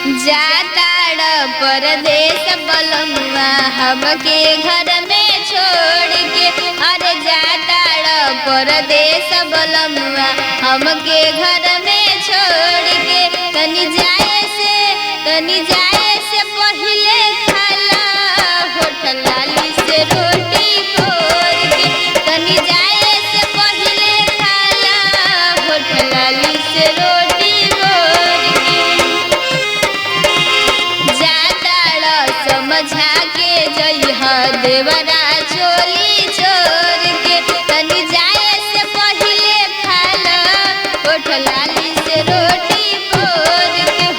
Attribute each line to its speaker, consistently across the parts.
Speaker 1: जाताड़ परदेस बलमुआ हमके घर में छोड़ के। अरे जाताड़ परदेस बलमुआ हमके घर में छोड़ के। तनी जाए से पहिले खाला होठ लाली से रोटी बोर के। तनी जाए से पहिले खाला होठ लाली से रोटी बोर के। समझा के जइह देवरा चोली छोड़ के। तनी जाए से पहिले खाला होठ लाली से रोटी बोर के।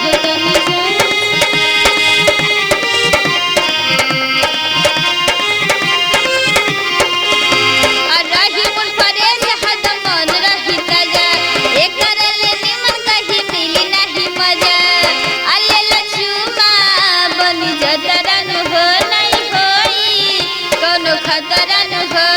Speaker 1: रही मन फरेज हद मन रही ताजा एकर ले निमन कहीं मिली नहीं मजा। अले लछुमा बनी जतरन हो नहीं होई कोनो खतरन हो।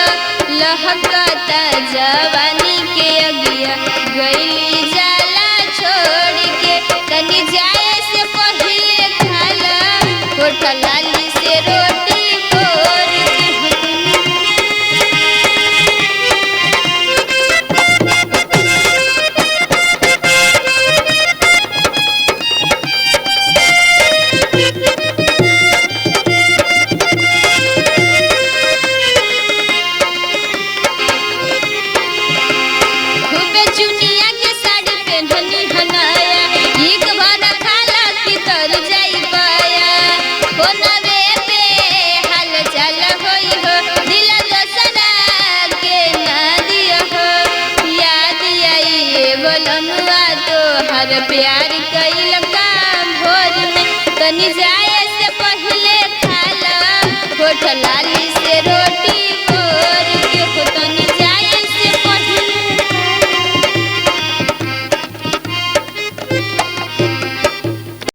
Speaker 1: लहकता जवानी के अगिया गईली जाला छोड़ के। तनी जाए से पहिले खाला होठ लाली से रोटी बोर के। खूबे चुनिया के साड़ी पेन्हनी हनाया एक बार खाला की तर जाई पाया। होनवे पे हाल चाल होई हो दिल दोसरा के ना दिया हो। याद आई बोलमुआ तो हर प्यार कइल काम भोर में। तनी जाए से पहिले खाला होठ लाली